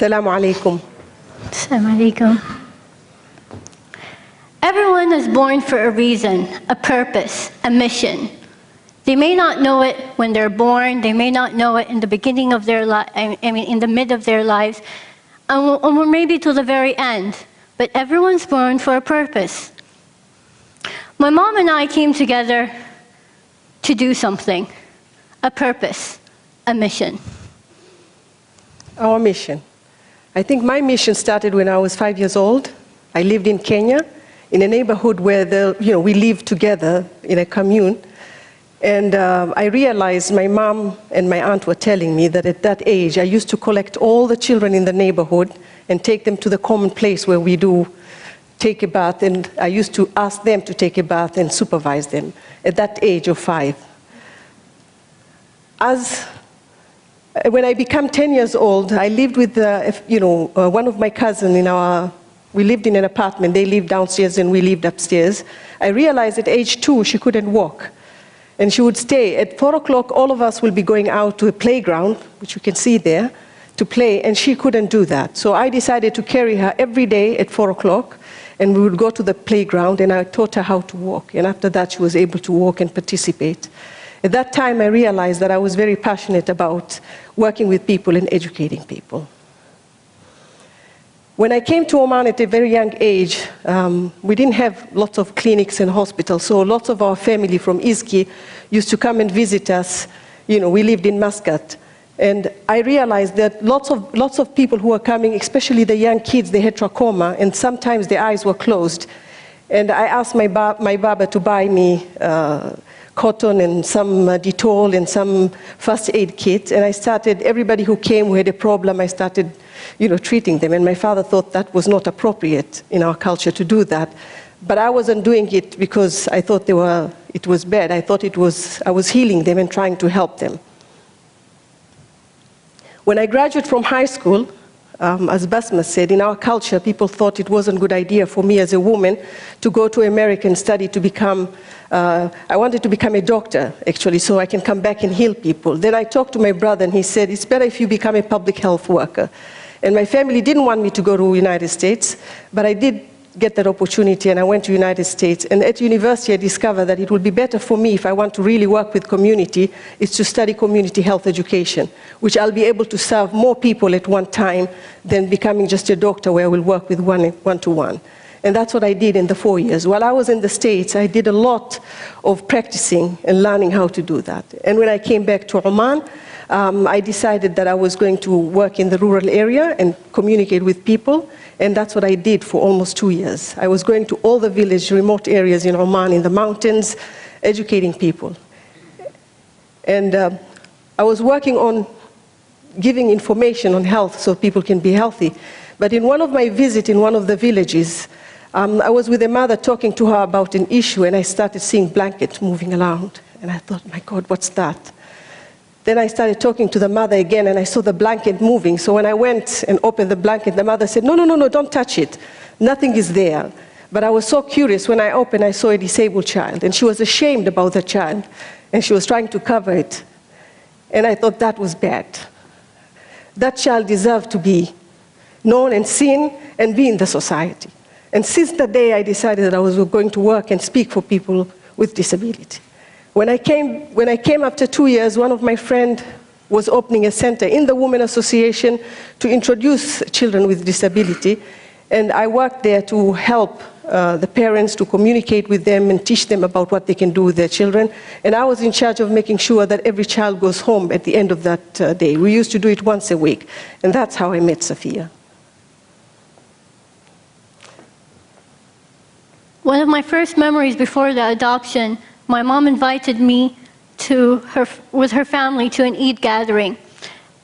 Assalamu alaikum. Assalamu alaikum. Everyone is born for a reason, a purpose, a mission. They may not know it when they're born, they may not know it in the beginning of their life, in the mid of their lives, or maybe to the very end. But everyone's born for a purpose. My mom and I came together to do something, a purpose, a mission. Our mission. I think my mission started when I was 5 years old. I lived in Kenya, in a neighborhood where we lived together in a commune. And I realized my mom and my aunt were telling me that at that age, I used to collect all the children in the neighborhood and take them to the common place where we do take a bath. And I used to ask them to take a bath and supervise them at that age of 5. When I became 10 years old, I lived with one of my cousins we lived in an apartment. They lived downstairs and we lived upstairs. I realized at age 2, she couldn't walk. And she would stay. At 4 o'clock, all of us will be going out to a playground, which you can see there, to play, and she couldn't do that. So I decided to carry her every day at 4 o'clock, and we would go to the playground, and I taught her how to walk. And after that, she was able to walk and participate. At that time, I realized that I was very passionate about working with people and educating people. When I came to Oman at a very young age, we didn't have lots of clinics and hospitals, so lots of our family from Izki used to come and visit us. We lived in Muscat. And I realized that lots of people who were coming, especially the young kids, they had trachoma, and sometimes their eyes were closed. And I asked my baba to buy me cotton and some Dettol and some first aid kit, and I started, everybody who came who had a problem, I started treating them. And my father thought that was not appropriate in our culture to do that. But I wasn't doing it because I thought it was bad. I thought I was healing them and trying to help them. When I graduated from high school, as Basma said, in our culture, people thought it wasn't a good idea for me as a woman to go to America and study to become, I wanted to become a doctor, actually, so I can come back and heal people. Then I talked to my brother, and he said, it's better if you become a public health worker. And my family didn't want me to go to the United States, but I did get that opportunity, and I went to the United States. And at university, I discovered that it would be better for me, if I want to really work with community, is to study community health education, which I'll be able to serve more people at one time than becoming just a doctor where I will work with one-to-one. And that's what I did in the 4 years. While I was in the States, I did a lot of practicing and learning how to do that. And when I came back to Oman, I decided that I was going to work in the rural area and communicate with people, and that's what I did for almost 2 years. I was going to all the village, remote areas in Oman, in the mountains, educating people. And I was working on giving information on health so people can be healthy. But in one of my visits in one of the villages, I was with a mother talking to her about an issue, and I started seeing blankets moving around. And I thought, my God, what's that? Then I started talking to the mother again, and I saw the blanket moving. So when I went and opened the blanket, the mother said, no, don't touch it. Nothing is there. But I was so curious. When I opened, I saw a disabled child, and she was ashamed about the child, and she was trying to cover it. And I thought that was bad. That child deserved to be known and seen and be in the society. And since that day, I decided that I was going to work and speak for people with disability. When I came after 2 years, one of my friends was opening a center in the Women Association to introduce children with disability. And I worked there to help the parents to communicate with them and teach them about what they can do with their children. And I was in charge of making sure that every child goes home at the end of that day. We used to do it once a week. And that's how I met Safiya. One of my first memories before the adoption, my mom invited me with her family to an Eid gathering.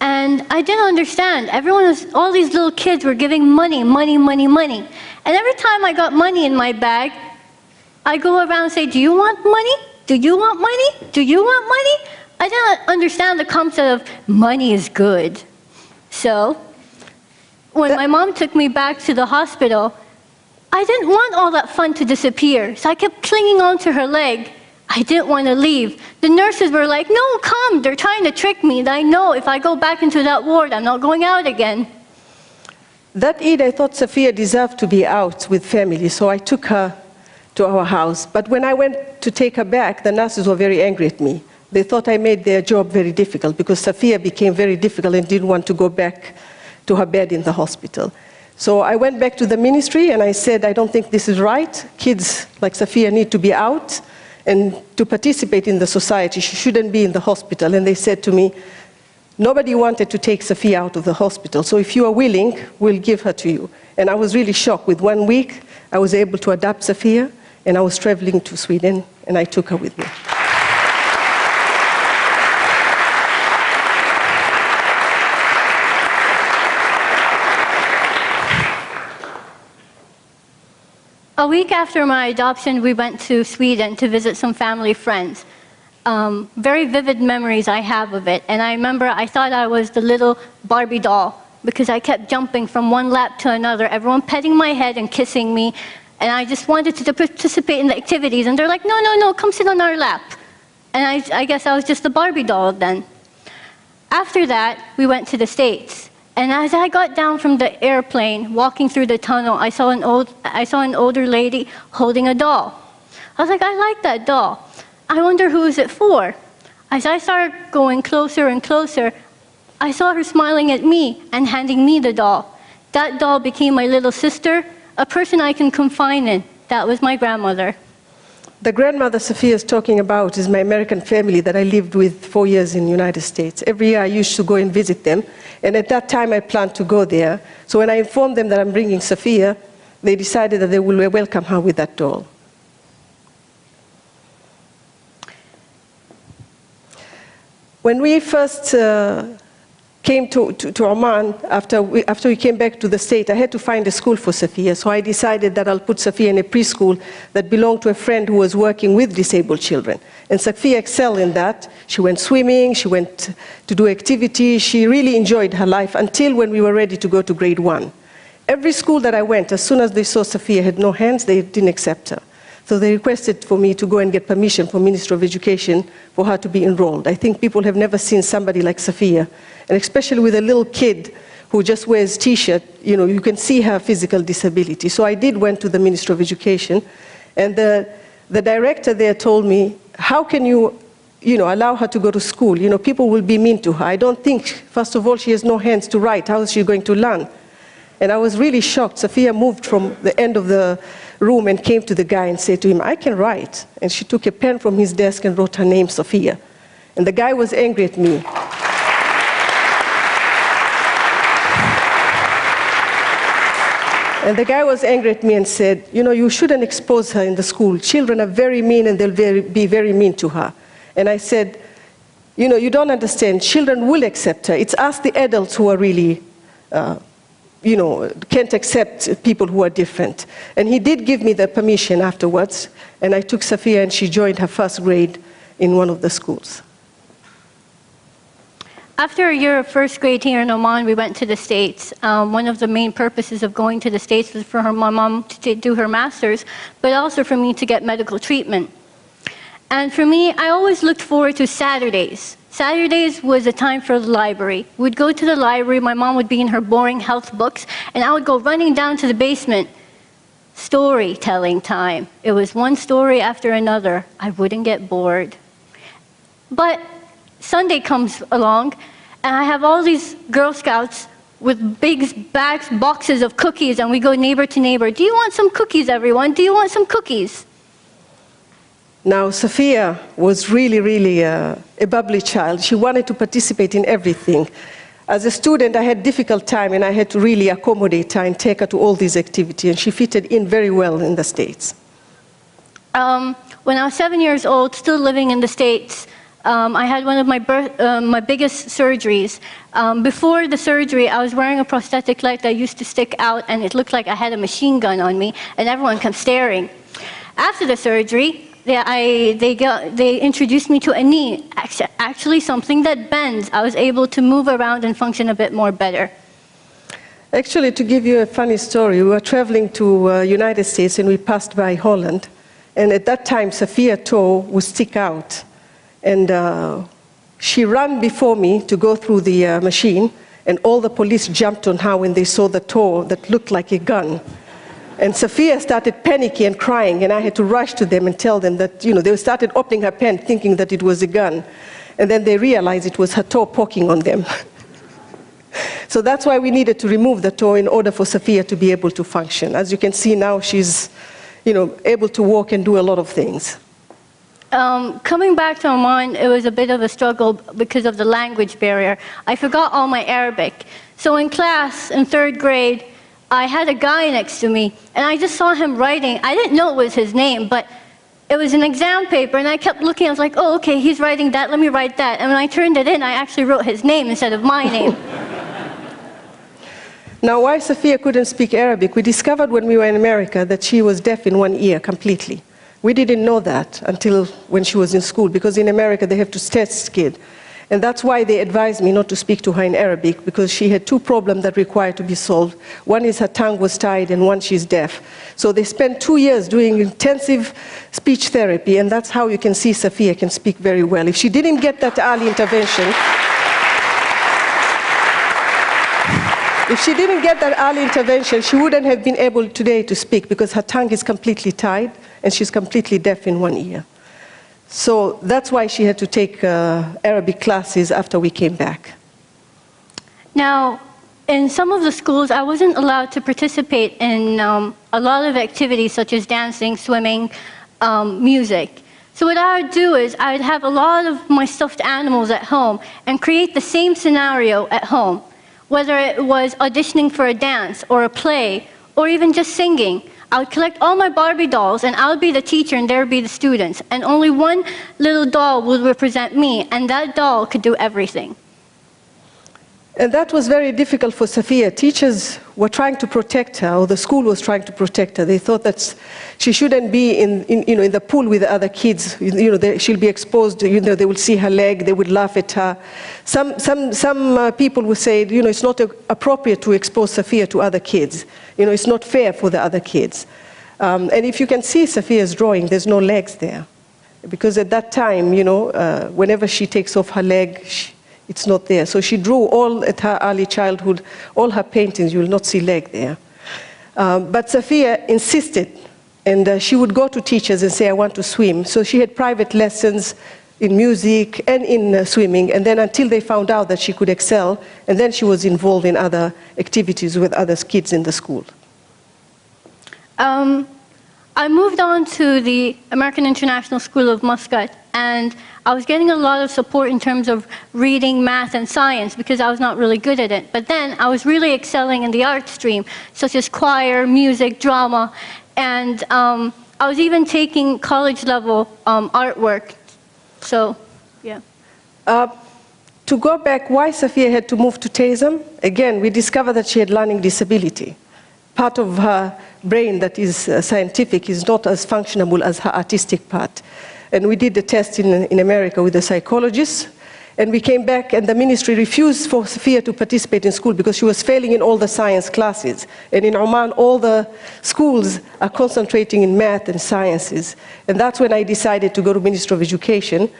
And I didn't understand. All these little kids were giving money. And every time I got money in my bag, I go around and say, do you want money? Do you want money? Do you want money? I didn't understand the concept of money is good. So when my mom took me back to the hospital, I didn't want all that fun to disappear. So I kept clinging onto her leg. I didn't want to leave. The nurses were like, no, come, they're trying to trick me. I know if I go back into that ward, I'm not going out again. That Eid, I thought Safiya deserved to be out with family, so I took her to our house. But when I went to take her back, the nurses were very angry at me. They thought I made their job very difficult because Safiya became very difficult and didn't want to go back to her bed in the hospital. So I went back to the ministry and I said, I don't think this is right. Kids like Safiya need to be out and to participate in the society. She shouldn't be in the hospital. And they said to me, nobody wanted to take Safiya out of the hospital, so if you are willing, we'll give her to you. And I was really shocked. With 1 week, I was able to adopt Safiya, and I was traveling to Sweden, and I took her with me. A week after my adoption, we went to Sweden to visit some family friends. Very vivid memories I have of it. And I remember I thought I was the little Barbie doll because I kept jumping from one lap to another, everyone petting my head and kissing me. And I just wanted to participate in the activities. And they're like, no, no, no, come sit on our lap. And I guess I was just the Barbie doll then. After that, we went to the States. And as I got down from the airplane, walking through the tunnel, I saw an older lady holding a doll. I was like, I like that doll. I wonder who is it for? As I started going closer and closer, I saw her smiling at me and handing me the doll. That doll became my little sister, a person I can confide in. That was my grandmother. The grandmother Safiya is talking about is my American family that I lived with 4 years in the United States. Every year I used to go and visit them, and at that time I planned to go there. So when I informed them that I'm bringing Safiya, they decided that they will welcome her with that doll. When we first came to Oman, after we came back to the state, I had to find a school for Safiya. So I decided that I'll put Safiya in a preschool that belonged to a friend who was working with disabled children. And Safiya excelled in that. She went swimming, she went to do activities. She really enjoyed her life until when we were ready to go to grade 1. Every school that I went, as soon as they saw Safiya had no hands, they didn't accept her. So they requested for me to go and get permission from Ministry of Education for her to be enrolled. I think people have never seen somebody like Safiya, and especially with a little kid who just wears T-shirt, you can see her physical disability. So I did went to the Ministry of Education, and the director there told me, how can you allow her to go to school? People will be mean to her. I don't think, first of all, she has no hands to write. How is she going to learn? And I was really shocked. Safiya moved from the end of the room and came to the guy and said to him, I can write. And she took a pen from his desk and wrote her name, Safiya. And the guy was angry at me. And the guy was angry at me and said, you shouldn't expose her in the school. Children are very mean and they'll be very mean to her. And I said, you don't understand. Children will accept her. It's us, the adults, who are really can't accept people who are different. And he did give me the permission afterwards, and I took Safiya and she joined her first grade in one of the schools. After a year of first grade here in Oman, we went to the States. One of the main purposes of going to the States was for my mom to do her master's, but also for me to get medical treatment. And for me, I always looked forward to Saturdays. Saturdays was a time for the library. We'd go to the library, my mom would be in her boring health books, and I would go running down to the basement. Storytelling time. It was one story after another. I wouldn't get bored. But Sunday comes along, and I have all these Girl Scouts with big bags, boxes of cookies, and we go neighbor to neighbor. Do you want some cookies, everyone? Do you want some cookies? Now, Safiya was really a bubbly child. She wanted to participate in everything. As a student, I had a difficult time, and I had to really accommodate her and take her to all these activities, and she fitted in very well in the States. When I was 7 years old, still living in the States, I had one of my biggest surgeries. Before the surgery, I was wearing a prosthetic leg that used to stick out, and it looked like I had a machine gun on me, and everyone kept staring. After the surgery, they introduced me to a knee, actually something that bends. I was able to move around and function a bit more better. Actually, to give you a funny story, we were traveling to United States and we passed by Holland. And at that time, Safiya's toe would stick out. And she ran before me to go through the machine. And all the police jumped on her when they saw the toe that looked like a gun. And Safiya started panicking and crying, and I had to rush to them and tell them that, they started opening her pen thinking that it was a gun. And then they realized it was her toe poking on them. So that's why we needed to remove the toe in order for Safiya to be able to function. As you can see now, she's, able to walk and do a lot of things. Coming back to Oman, it was a bit of a struggle because of the language barrier. I forgot all my Arabic. So in class, in 3rd grade, I had a guy next to me, and I just saw him writing. I didn't know it was his name, but it was an exam paper, and I kept looking. I was like, oh, okay, he's writing that, let me write that. And when I turned it in, I actually wrote his name instead of my name. Now, why Safiya couldn't speak Arabic, we discovered when we were in America that she was deaf in one ear completely. We didn't know that until when she was in school, because in America they have to test kids. And that's why they advised me not to speak to her in Arabic, because she had 2 problems that required to be solved. One is her tongue was tied, and one she's deaf. So they spent 2 years doing intensive speech therapy, and that's how you can see Safiya can speak very well. If she didn't get that early intervention, she wouldn't have been able today to speak, because her tongue is completely tied, and she's completely deaf in one ear. So that's why she had to take Arabic classes after we came back. Now, in some of the schools, I wasn't allowed to participate in a lot of activities such as dancing, swimming, music. So what I would do is I would have a lot of my stuffed animals at home and create the same scenario at home, whether it was auditioning for a dance or a play or even just singing. I would collect all my Barbie dolls, and I would be the teacher and there would be the students. And only one little doll would represent me, and that doll could do everything. And that was very difficult for Safiya. Teachers were trying to protect her, or the school was trying to protect her. They thought that she shouldn't be in the pool with the other kids. She'll be exposed, they will see her leg, they would laugh at her. Some people would say, it's not appropriate to expose Safiya to other kids. It's not fair for the other kids. And if you can see Safiya's drawing, there's no legs there. Because at that time, whenever she takes off her leg, it's not there. So she drew all at her early childhood, all her paintings, you will not see leg there. But Safiya insisted, and she would go to teachers and say, I want to swim. So she had private lessons in music and in swimming, and then until they found out that she could excel, and then she was involved in other activities with other kids in the school. I moved on to the American International School of Muscat, and I was getting a lot of support in terms of reading, math, and science because I was not really good at it. But then I was really excelling in the art stream, such as choir, music, drama, and I was even taking college-level artwork. So, yeah. To go back, why Safiya had to move to TEDxM? Again, we discovered that she had learning disability. Part of her brain that is scientific is not as functionable as her artistic part. And we did the test in America with a psychologist, and we came back and the ministry refused for Safiya to participate in school because she was failing in all the science classes. And in Oman, all the schools are concentrating in math and sciences. And that's when I decided to go to Ministry of Education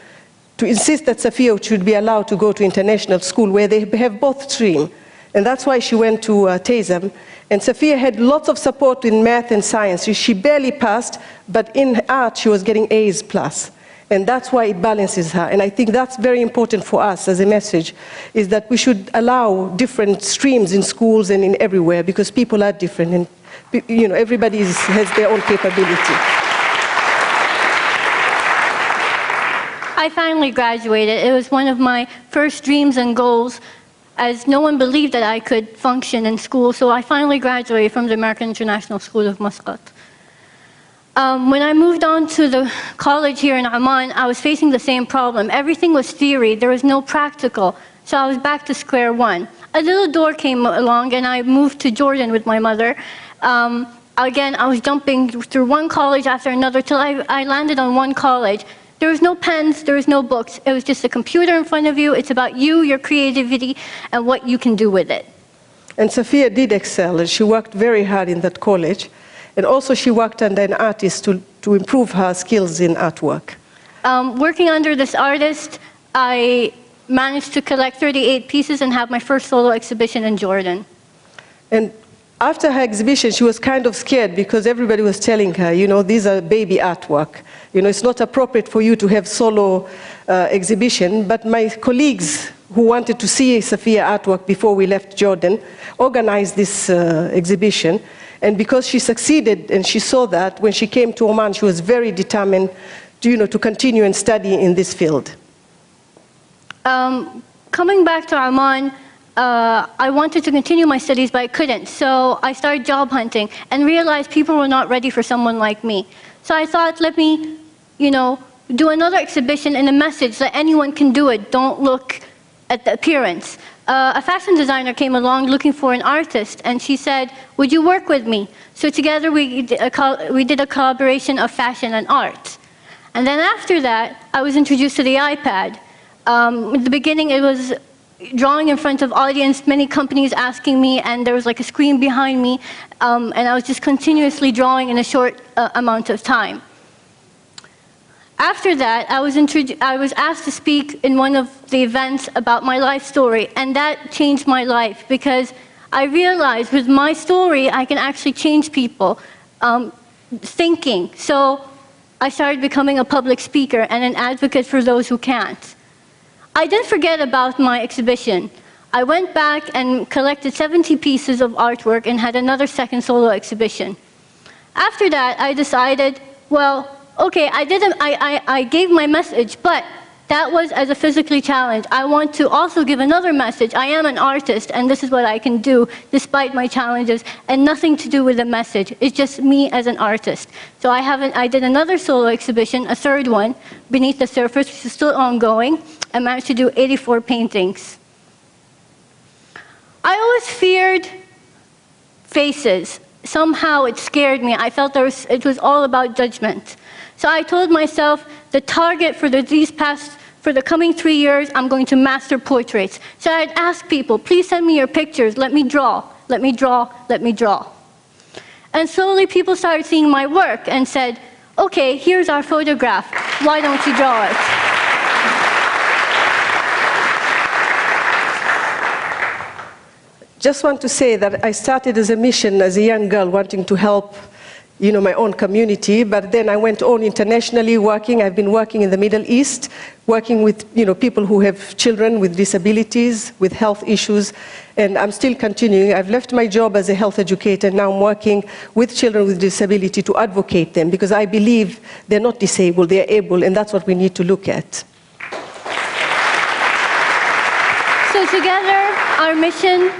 to insist that Safiya should be allowed to go to international school where they have both streams. And that's why she went to TEDxM. And Safiya had lots of support in math and science. She barely passed, but in art she was getting A's plus. And that's why it balances her. And I think that's very important for us as a message, is that we should allow different streams in schools and in everywhere, because people are different, and everybody has their own capability. I finally graduated. It was one of my first dreams and goals, as no one believed that I could function in school, so I finally graduated from the American International School of Muscat. When I moved on to the college here in Amman, I was facing the same problem. Everything was theory, there was no practical, so I was back to square one. A little door came along and I moved to Jordan with my mother. Again, I was jumping through one college after another till I landed on one college. There was no pens, there was no books. It was just a computer in front of you. It's about you, your creativity, and what you can do with it. And Safiya did excel, and she worked very hard in that college. And also she worked under an artist to improve her skills in artwork. Working under this artist, I managed to collect 38 pieces and have my first solo exhibition in Jordan. And after her exhibition, she was kind of scared because everybody was telling her, you know, these are baby artwork. You know, it's not appropriate for you to have solo exhibition. But my colleagues who wanted to see Safiya artwork before we left Jordan organized this exhibition. And because she succeeded and she saw that, when she came to Oman, she was very determined to, you know, to continue and study in this field. Coming back to Amman, I wanted to continue my studies, but I couldn't. So I started job hunting and realized people were not ready for someone like me. So I thought, let me, you know, do another exhibition and a message that anyone can do it. Don't look at the appearance. A fashion designer came along looking for an artist, and she said, would you work with me? So together we did a collaboration of fashion and art. And then after that, I was introduced to the iPad. In the beginning, it was drawing in front of audience, many companies asking me, and there was like a screen behind me, and I was just continuously drawing in a short amount of time. After that, I was asked to speak in one of the events about my life story, and that changed my life because I realized with my story, I can actually change people thinking. So I started becoming a public speaker and an advocate for those who can't. I didn't forget about my exhibition. I went back and collected 70 pieces of artwork and had another second solo exhibition. After that, I decided, well, okay, I gave my message, but that was as a physically challenged. I want to also give another message. I am an artist, and this is what I can do despite my challenges, and nothing to do with the message. It's just me as an artist. So I did another solo exhibition, a third one, Beneath the Surface, which is still ongoing. I managed to do 84 paintings. I always feared faces. Somehow it scared me. I felt it was all about judgment. So I told myself the target for the coming 3 years, I'm going to master portraits. So I'd ask people, please send me your pictures, let me draw, let me draw, let me draw. And slowly people started seeing my work and said, okay, here's our photograph, why don't you draw it? Just want to say that I started as a mission as a young girl wanting to help, you know, my own community, but then I went on internationally working. I've been working in the Middle East, working with, you know, people who have children with disabilities, with health issues, and I'm still continuing. I've left my job as a health educator, now I'm working with children with disability to advocate them, because I believe they're not disabled, they're able, and that's what we need to look at. So together, our mission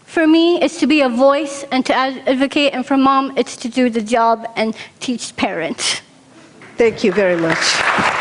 for me, it's to be a voice and to advocate, and for Mom, it's to do the job and teach parents. Thank you very much.